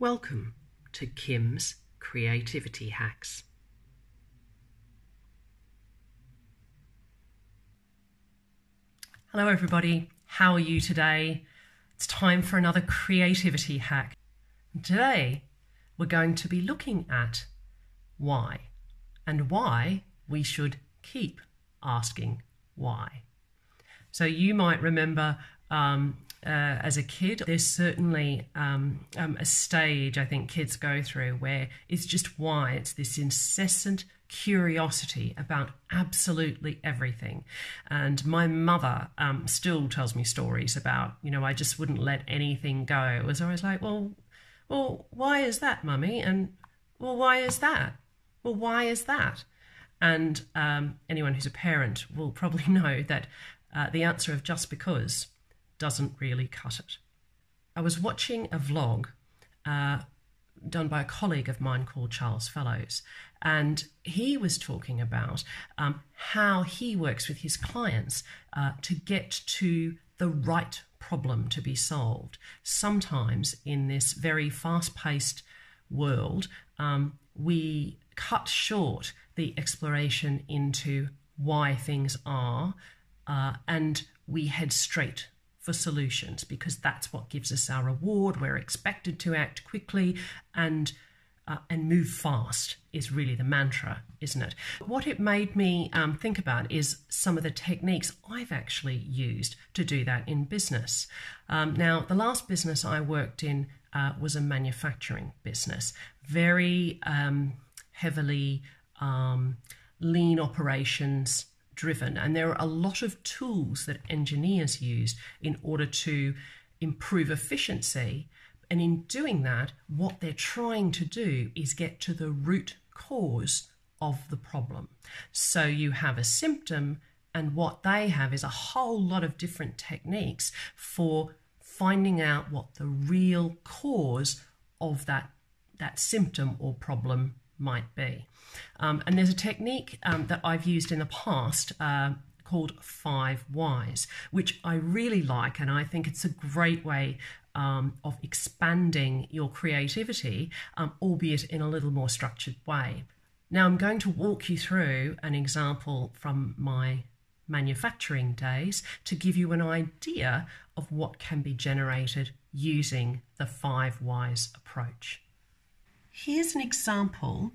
Welcome to Kim's Creativity Hacks. Hello everybody, how are you today? It's time for another creativity hack. Today we're going to be looking at why and why we should keep asking why. So you might remember as a kid, there's certainly a stage I think kids go through where it's just why. It's this incessant curiosity about absolutely everything. And my mother still tells me stories about, I just wouldn't let anything go. It was always like, well, why is that, Mummy? And, well, why is that? Well, why is that? And anyone who's a parent will probably know that the answer of just because doesn't really cut it. I was watching a vlog done by a colleague of mine called Charles Fellows, and he was talking about how he works with his clients to get to the right problem to be solved. Sometimes in this very fast-paced world, we cut short the exploration into why things are, and we head straight for solutions because that's what gives us our reward. We're expected to act quickly and move fast is really the mantra, isn't it? What it made me think about is some of the techniques I've actually used to do that in business. Now, the last business I worked in was a manufacturing business, very heavily lean operations driven, and there are a lot of tools that engineers use in order to improve efficiency. And in doing that, what they're trying to do is get to the root cause of the problem. So you have a symptom, and what they have is a whole lot of different techniques for finding out what the real cause of that symptom or problem might be. And there's a technique that I've used in the past called 5 Whys, which I really like, and I think it's a great way of expanding your creativity, albeit in a little more structured way. Now I'm going to walk you through an example from my manufacturing days to give you an idea of what can be generated using the 5 Whys approach. Here's an example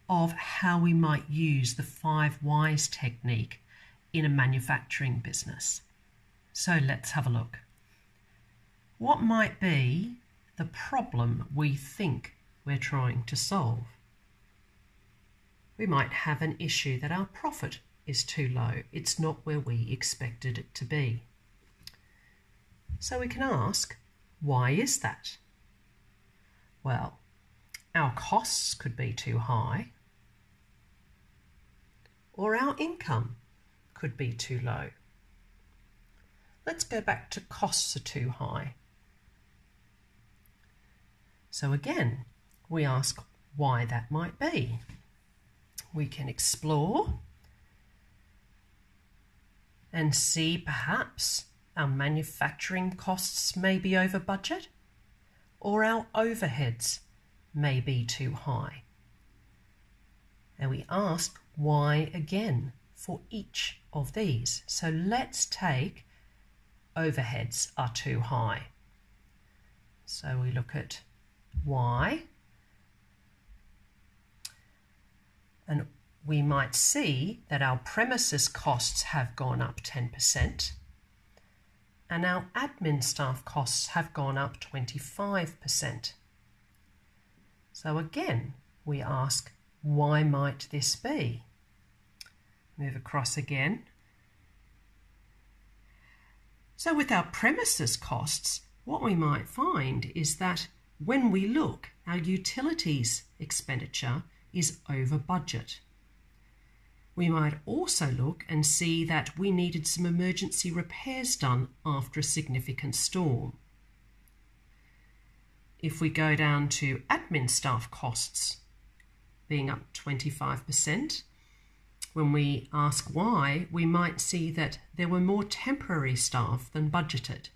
of how we might use the 5 Whys technique in a manufacturing business. So let's have a look. What might be the problem we think we're trying to solve? We might have an issue that our profit is too low. It's not where we expected it to be. So we can ask, why is that? Well, our costs could be too high, or our income could be too low. Let's go back to costs are too high. So again, we ask why that might be. We can explore and see perhaps our manufacturing costs may be over budget, or our overheads may be too high. And we ask why again for each of these. So let's take overheads are too high. So we look at why, and we might see that our premises costs have gone up 10% and our admin staff costs have gone up 25%. So again, we ask, why might this be? Move across again. So with our premises costs, what we might find is that when we look, our utilities expenditure is over budget. We might also look and see that we needed some emergency repairs done after a significant storm. If we go down to admin staff costs being up 25%, when we ask why, we might see that there were more temporary staff than budgeted.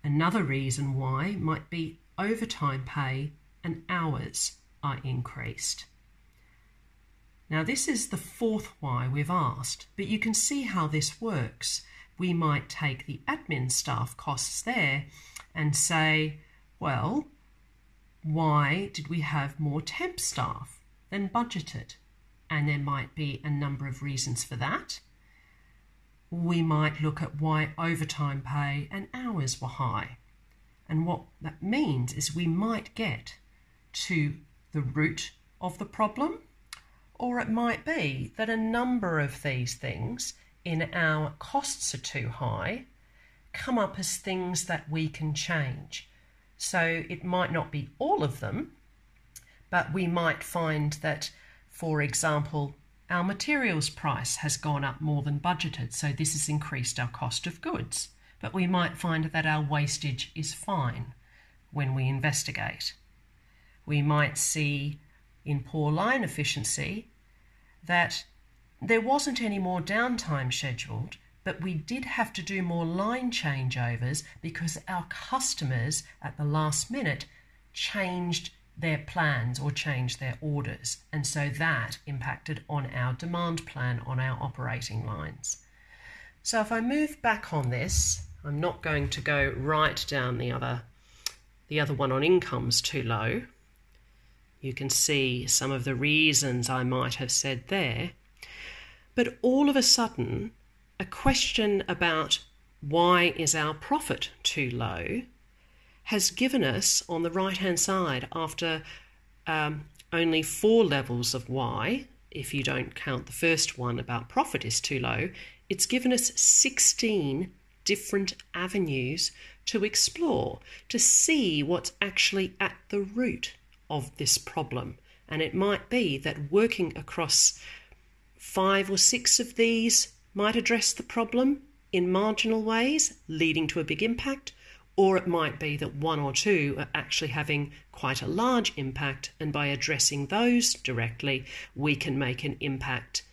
Another reason why might be overtime pay and hours are increased. Now this is the fourth why we've asked, but you can see how this works. We might take the admin staff costs there and say, well, why did we have more temp staff than budgeted? And there might be a number of reasons for that. We might look at why overtime pay and hours were high. And what that means is we might get to the root of the problem, or it might be that a number of these things in our costs are too high come up as things that we can change. So it might not be all of them, but we might find that, for example, our materials price has gone up more than budgeted, so this has increased our cost of goods. But we might find that our wastage is fine when we investigate. We might see in poor line efficiency that there wasn't any more downtime scheduled, but we did have to do more line changeovers because our customers at the last minute changed their plans or changed their orders, and so that impacted on our demand plan on our operating lines. So if I move back on this, I'm not going to go right down the other one on incomes too low. You can see some of the reasons I might have said there, but all of a sudden a question about why is our profit too low has given us, on the right-hand side, after only 4 levels of why, if you don't count the first one about profit is too low, it's given us 16 different avenues to explore, to see what's actually at the root of this problem. And it might be that working across 5 or 6 of these might address the problem in marginal ways, leading to a big impact, or it might be that 1 or 2 are actually having quite a large impact, and by addressing those directly, we can make an impact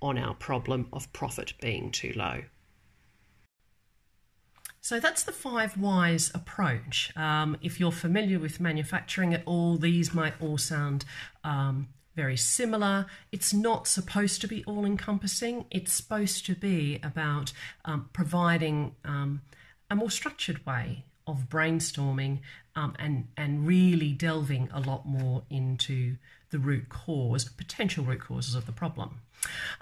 on our problem of profit being too low. So that's the 5 whys approach. If you're familiar with manufacturing at all, these might all sound very similar. It's not supposed to be all-encompassing. It's supposed to be about providing a more structured way of brainstorming and really delving a lot more into the root cause, potential root causes of the problem.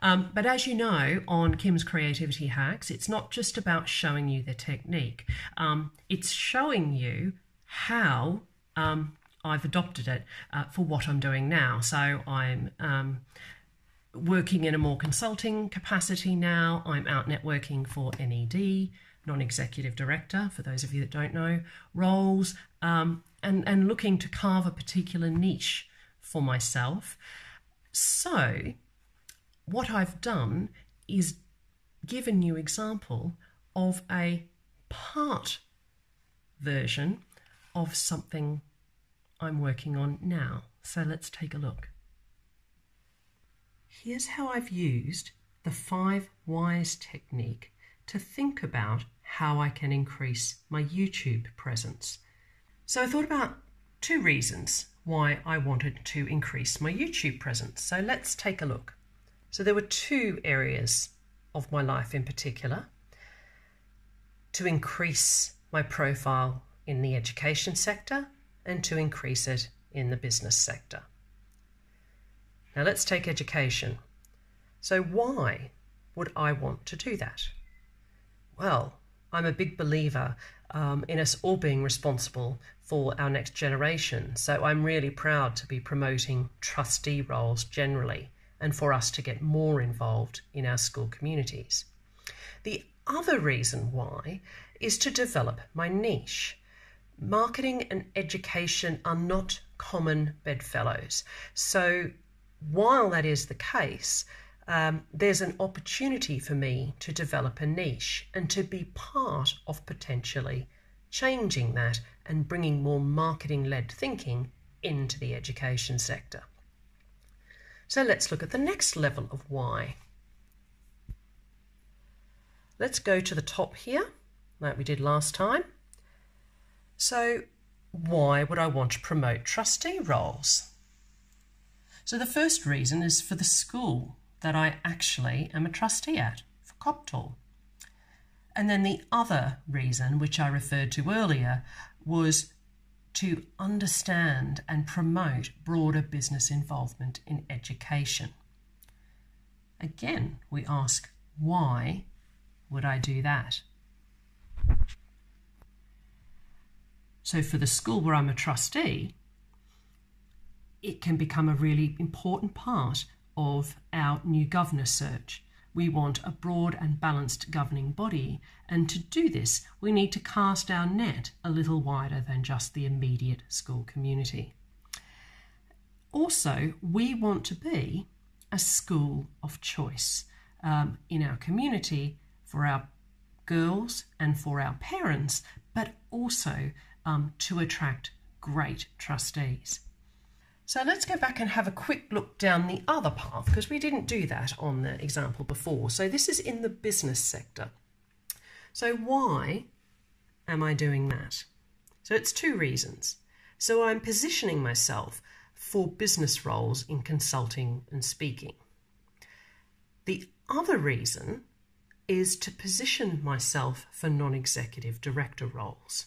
But as you know, on Kim's Creativity Hacks, it's not just about showing you the technique. It's showing you how I've adopted it for what I'm doing now. So I'm working in a more consulting capacity now. I'm out networking for NED, non-executive director, for those of you that don't know, roles, and looking to carve a particular niche for myself. So what I've done is given you example of a part version of something I'm working on now. So let's take a look. Here's how I've used the 5 whys technique to think about how I can increase my YouTube presence. So I thought about 2 reasons why I wanted to increase my YouTube presence. So let's take a look. So there were 2 areas of my life in particular to increase my profile in the education sector and to increase it in the business sector. Now let's take education. So why would I want to do that? Well, I'm a big believer in us all being responsible for our next generation. So I'm really proud to be promoting trustee roles generally and for us to get more involved in our school communities. The other reason why is to develop my niche. Marketing and education are not common bedfellows. So while that is the case, there's an opportunity for me to develop a niche and to be part of potentially changing that and bringing more marketing-led thinking into the education sector. So let's look at the next level of why. Let's go to the top here, like we did last time. So why would I want to promote trustee roles? So the first reason is for the school that I actually am a trustee at, for Coptal. And then the other reason, which I referred to earlier, was to understand and promote broader business involvement in education. Again, we ask, why would I do that? So for the school where I'm a trustee, it can become a really important part of our new governor search. We want a broad and balanced governing body, and to do this, we need to cast our net a little wider than just the immediate school community. Also, we want to be a school of choice in our community for our girls and for our parents, but also to attract great trustees. So let's go back and have a quick look down the other path, because we didn't do that on the example before. So this is in the business sector. So why am I doing that? So it's two reasons. So I'm positioning myself for business roles in consulting and speaking. The other reason is to position myself for non-executive director roles.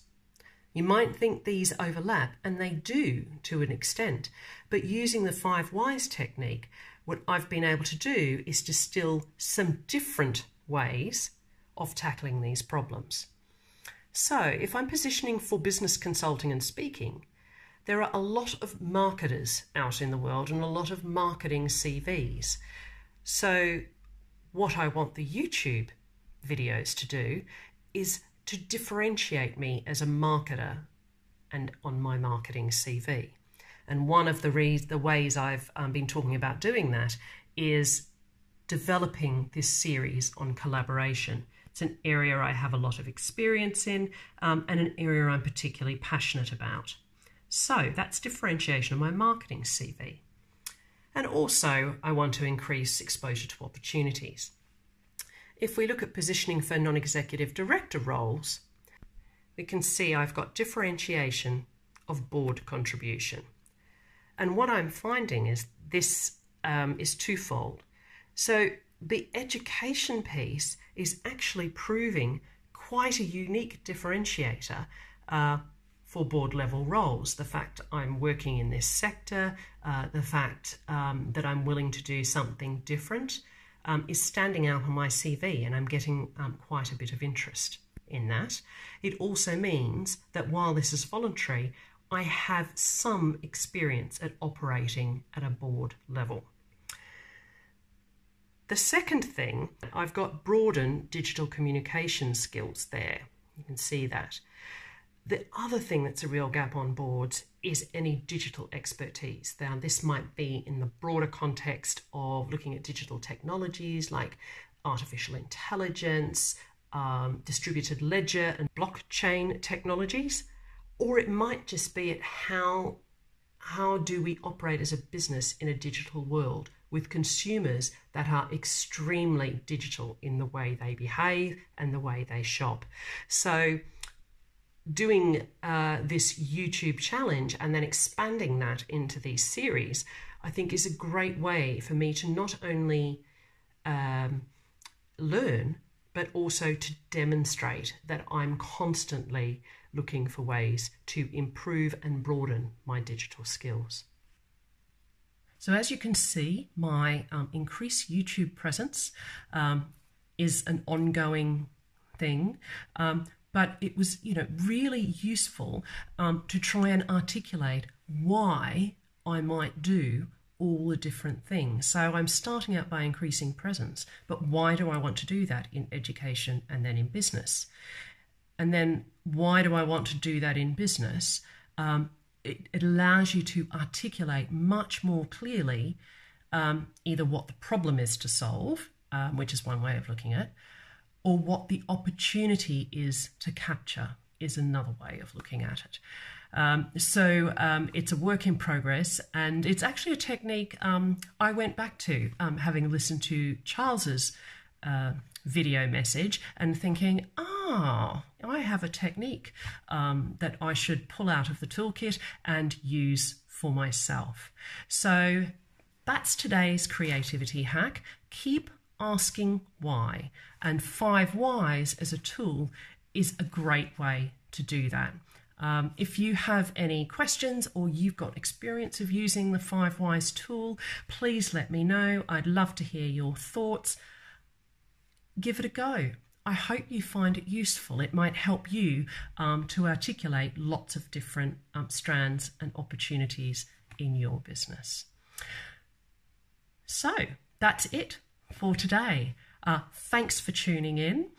You might think these overlap, and they do to an extent, but using the 5 whys technique, what I've been able to do is distill some different ways of tackling these problems. So if I'm positioning for business consulting and speaking, there are a lot of marketers out in the world and a lot of marketing CVs. So what I want the YouTube videos to do is to differentiate me as a marketer and on my marketing CV. And one of the ways I've been talking about doing that is developing this series on collaboration. It's an area I have a lot of experience in and an area I'm particularly passionate about. So that's differentiation of my marketing CV. And also I want to increase exposure to opportunities. If we look at positioning for non-executive director roles, we can see I've got differentiation of board contribution. And what I'm finding is this is twofold. So the education piece is actually proving quite a unique differentiator for board level roles. The fact I'm working in this sector, the fact that I'm willing to do something different, is standing out on my CV, and I'm getting quite a bit of interest in that. It also means that while this is voluntary, I have some experience at operating at a board level. The second thing, I've got broadened digital communication skills there. You can see that. The other thing that's a real gap on boards is any digital expertise. Now, this might be in the broader context of looking at digital technologies like artificial intelligence, distributed ledger and blockchain technologies, or it might just be at how do we operate as a business in a digital world with consumers that are extremely digital in the way they behave and the way they shop. So doing this YouTube challenge and then expanding that into these series, I think is a great way for me to not only learn, but also to demonstrate that I'm constantly looking for ways to improve and broaden my digital skills. So as you can see, my increased YouTube presence is an ongoing thing. But it was, really useful to try and articulate why I might do all the different things. So I'm starting out by increasing presence, but why do I want to do that in education and then in business? And then why do I want to do that in business? It allows you to articulate much more clearly either what the problem is to solve, which is one way of looking at it, or what the opportunity is to capture is another way of looking at it. So it's a work in progress, and it's actually a technique I went back to, having listened to Charles's video message and thinking, I have a technique that I should pull out of the toolkit and use for myself. So that's today's creativity hack. Keep asking why, and 5 whys as a tool is a great way to do that. If you have any questions or you've got experience of using the 5 whys tool, please let me know. I'd love to hear your thoughts. Give it a go. I hope you find it useful. It might help you to articulate lots of different strands and opportunities in your business. So that's it for today. Thanks for tuning in.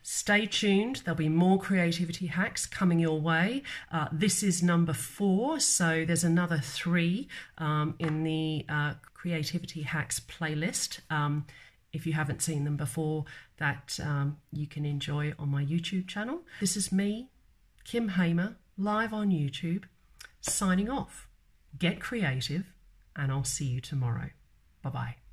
Stay tuned. There'll be more creativity hacks coming your way. This is number 4, so there's another 3 in the creativity hacks playlist. If you haven't seen them before, that you can enjoy on my YouTube channel. This is me, Kim Hamer, live on YouTube, signing off. Get creative, and I'll see you tomorrow. Bye-bye.